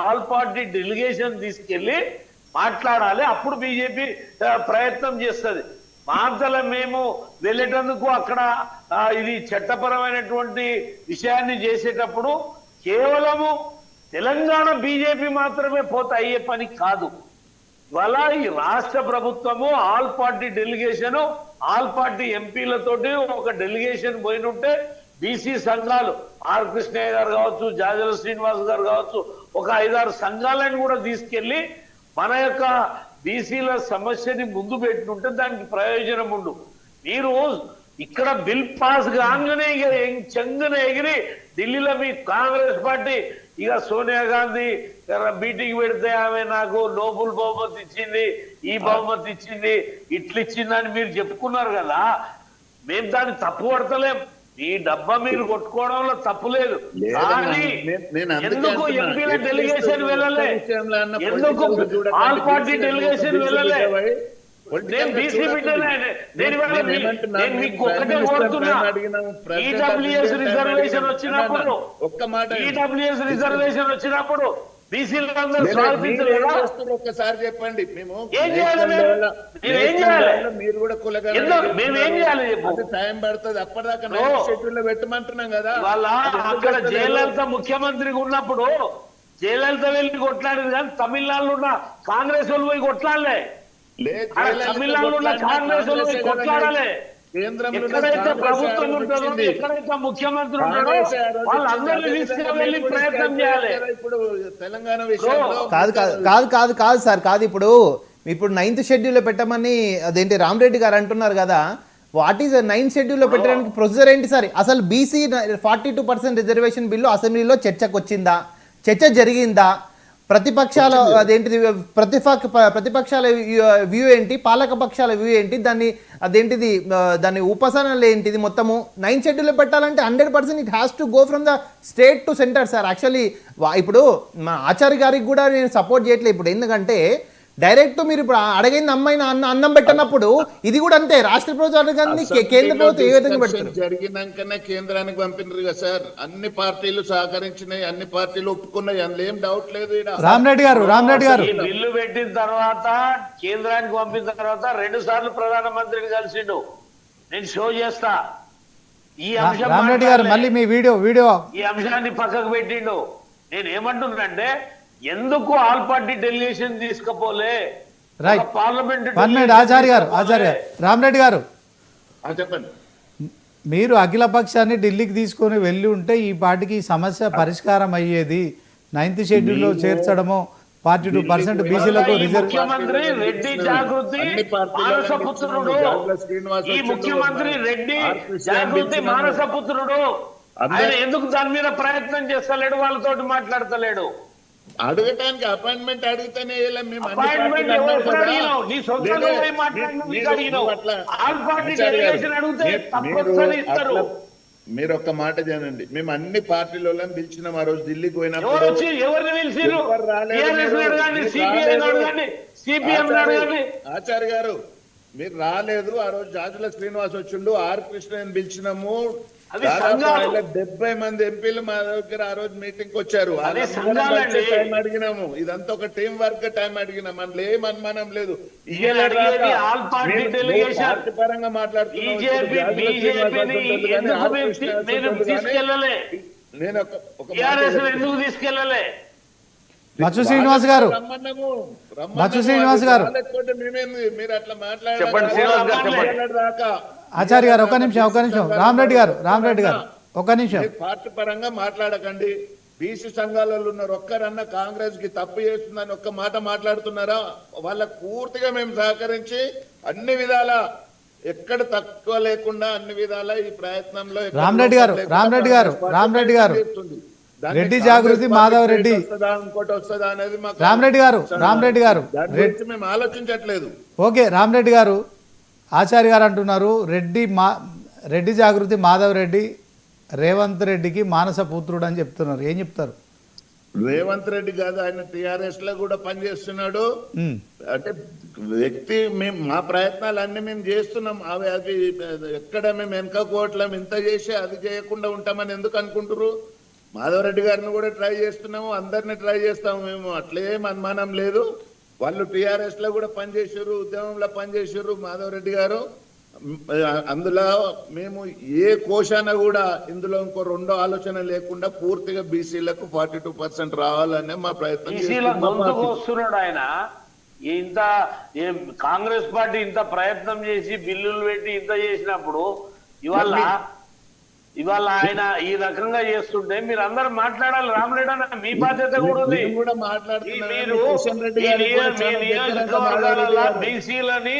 All party delegation తీసుకెళ్లి మాట్లాడాలి. అప్పుడు బీజేపీ ప్రయత్నం చేస్తుంది. మాంతల మేము వెళ్ళేటందుకు అక్కడ ఇది చట్టపరమైనటువంటి విషయాన్ని చేసేటప్పుడు కేవలము తెలంగాణ బీజేపీ మాత్రమే పోతే అయ్యే పని కాదు. ఇవాళ ఈ రాష్ట్ర ప్రభుత్వము all party delegation, all party ఎంపీలతోటి ఒక డెలిగేషన్ పోయినుంటే బీసీ సంఘాలు ఆర్ కృష్ణయ్య గారు కావచ్చు, జాజల శ్రీనివాస్ గారు కావచ్చు, ఒక 5-6 సంఘాలను కూడా తీసుకెళ్లి మన యొక్క బీసీల సమస్యని ముందు పెట్టినుంటే దానికి ప్రయోజనం ఉండు. మీరు ఇక్కడ బిల్ పాస్ కాగానే ఇక చెంగున ఎగిరి ఢిల్లీలో మీ కాంగ్రెస్ పార్టీ ఇక సోనియా గాంధీ మీటింగ్ పెడితే ఆమె నాకు నోబుల్ బహుమతి ఇచ్చింది, ఈ బహుమతి ఇచ్చింది, ఇట్లిచ్చిందని మీరు చెప్పుకున్నారు కదా. మేము దాన్ని తప్పు పడతలేం. ఈ డబ్బా మీరు కొట్టుకోవడంలో తప్పు లేదు. కానీ ఎందుకు ఎంపీల డెలిగేషన్ వెళ్ళలే? ఎందుకు ఆల్ పార్టీ డెలిగేషన్ వెళ్ళలే? నేను బీసీ బిడ్డనే. నేను మీకు ఒక్కటే కోరుతున్నా, ఈడబ్ల్యూఎస్ రిజర్వేషన్ వచ్చినప్పుడు బీసీలందరూ స్వాగతించలేదా? ఒక్కసారి చెప్పండి. మేము ఏం చేయాలి? మీరు కూడా మేము ఏం చేయాలి? టైం పడుతుంది. అప్పటిదాకా షెడ్యూల్ లో పెట్టమంటున్నాం కదా. వాళ్ళ అక్కడ జయలలిత ముఖ్యమంత్రిగా ఉన్నప్పుడు జయలలిత వెళ్ళి కొట్లాడింది, కానీ తమిళనాడులో ఉన్న కాంగ్రెస్ వాళ్ళు పోయి కొట్లాడలే. తమిళనాడులో ఉన్న కాంగ్రెస్ వాళ్ళు పోయి కొట్లాడాలి. ఎక్కడైతే ప్రభుత్వం ఉంటుందో, ఎక్కడైతే ముఖ్యమంత్రి ఉంటాడో వాళ్ళందరినీ తీసుకువెళ్ళి ప్రయత్నం చేయాలి. ఇప్పుడు తెలంగాణ కాదు సార్, కాదు. ఇప్పుడు 9th షెడ్యూల్లో పెట్టమని అదేంటి రామరెడ్డి గారు అంటున్నారు కదా. వాట్ ఈస్ 9th షెడ్యూల్లో పెట్టడానికి ప్రొసీజర్ ఏంటి సార్? అసలు బీసీ 42% రిజర్వేషన్ బిల్లు అసెంబ్లీలో చర్చకు వచ్చిందా? చర్చ జరిగిందా? ప్రతిపక్షాల అదేంటిది ప్రతిపక్షాల వ్యూ ఏంటి, పాలక పక్షాల వ్యూ ఏంటి, దాని ఉపసనలు ఏంటిది? మొత్తము 9th షెడ్యూల్లో పెట్టాలంటే 100% it has to go from the state to centre sir. Actually ఇప్పుడు మా ఆచార్య గారికి కూడా నేను సపోర్ట్ చేయట్లేదు ఇప్పుడు. ఎందుకంటే డైరెక్ట్ మీరు ఇప్పుడు అడిగింది అన్నం పెట్టినప్పుడు ఇది కూడా అంతే. రాష్ట్ర ప్రభుత్వం కేంద్ర ప్రభుత్వం ఏ విధంగా పెడుతుంది? జరిగినాకనే కేంద్రానికి పంపినారు కదా సార్. అన్ని పార్టీలు సహకరించినాయి, అన్ని పార్టీలు ఒప్పుకున్నాయి, అందులో ఏం డౌట్ లేదు. రామరెడ్డి గారు బిల్లు పెట్టిన తర్వాత కేంద్రానికి పంపిన తర్వాత 2 సార్లు ప్రధానమంత్రిని కలిసిండు. నేను షో చేస్తా ఈ అంశం. రామరెడ్డి గారు మళ్ళీ మీ వీడియో ఈ అంశాన్ని పక్కకు పెట్టిండు. నేను ఏమంటున్నానంటే, ఎందుకు ఆల్ పార్టీ డెలిగేషన్ తీసుకపోలే? పార్లమెంట్ ఆచార్య రామరెడ్డి గారు చెప్పండి. మీరు అఖిల పక్షాన్ని ఢిల్లీకి తీసుకొని వెళ్ళి ఉంటే ఈ పార్టీకి సమస్య పరిష్కారం అయ్యేది. 9th షెడ్యూల్లో చేర్చడము 42% బీసీలకు ముఖ్యమంత్రి రెడ్డి జాగృతి మానసపుత్రుడు, ఈ ముఖ్యమంత్రి రెడ్డి జాగృతి మానసపుత్రుడు. ఆయన ఎందుకు దాని మీద ప్రయత్నం చేస్తలేడు? వాళ్ళతోటి మాట్లాడతలేడు. అడగటానికి అపాయింట్మెంట్ అడిగితేనే మీరు ఒక్క మాట జనండి. మేము అన్ని పార్టీలలో పిలిచినాం. ఆ రోజు ఢిల్లీకి పోయినప్పుడు ఆచార్య గారు మీరు రాలేదు. ఆ రోజు జాజుల శ్రీనివాస్ వచ్చిండు, ఆర్ కృష్ణని పిలిచినాము. 70 మంది ఎంపీలు మా దగ్గర ఆ రోజు మీటింగ్ వచ్చారు. టైం అడిగినాము. ఇదంతా ఒక టీం వర్క్ టైం అడిగినాం. అందులో ఏం అనుమానం లేదు. పార్టీ పరంగా మాట్లాడుతున్నాను. నేను మచ్చు శ్రీనివాస్ గారు మీరు అట్లా మాట్లాడాక ఆచార్య గారు ఒక నిమిషం రామరెడ్డి గారు ఒక నిమిషం. పార్టీ పరంగా మాట్లాడకండి. బీసీ సంఘాలలో ఉన్నారు. ఒక్కరన్నా కాంగ్రెస్ కి తప్పు చేస్తుందని ఒక్క మాట మాట్లాడుతున్నారా? వాళ్ళకు పూర్తిగా మేము సహకరించి అన్ని విధాల ఎక్కడ తక్కువ లేకుండా అన్ని విధాల ఈ ప్రయత్నంలో రామరెడ్డి గారు రెడ్డి జాగృతి మాధవ్ రెడ్డి ఇంకోటి వస్తుందా అనేది రామరెడ్డి గారు మేము ఆలోచించట్లేదు. ఓకే రామరెడ్డి గారు, ఆచార్య గారు అంటున్నారు రెడ్డి జాగృతి మాధవ్ రెడ్డి రేవంత్ రెడ్డికి మానస పుత్రుడు అని చెప్తున్నారు. ఏం చెప్తారు? రేవంత్ రెడ్డి కాదు, ఆయన టిఆర్ఎస్ లో కూడా పనిచేస్తున్నాడు. అంటే వ్యక్తి మా ప్రయత్నాలు అన్ని మేము చేస్తున్నాం. అది ఎక్కడ మేము వెనకపోవట్లేం. ఇంత చేసి అది చేయకుండా ఉంటామని ఎందుకు అనుకుంటారు? మాధవరెడ్డి గారిని కూడా ట్రై చేస్తున్నాము, అందరిని ట్రై చేస్తాము మేము, అట్లేం అనుమానం లేదు. వాళ్ళు టిఆర్ఎస్ లో కూడా పనిచేసారు, ఉద్యమంలో పనిచేసారు మాధవరెడ్డి గారు. అందులో మేము ఏ కోశాన కూడా ఇందులో ఇంకో రెండో ఆలోచన లేకుండా పూర్తిగా బీసీలకు 42% రావాలనే మా ప్రయత్నం వస్తున్నాడు ఆయన. ఇంత కాంగ్రెస్ పార్టీ ఇంత ప్రయత్నం చేసి బిల్లులు పెట్టి ఇంత చేసినప్పుడు ఇవాళ ఆయన ఈ రకంగా చేస్తుంటే మీరు అందరూ మాట్లాడాలి. రామరెడ్డి అన్న మీ బాధ్యత కూడా ఉంది. మీరు బీసీలని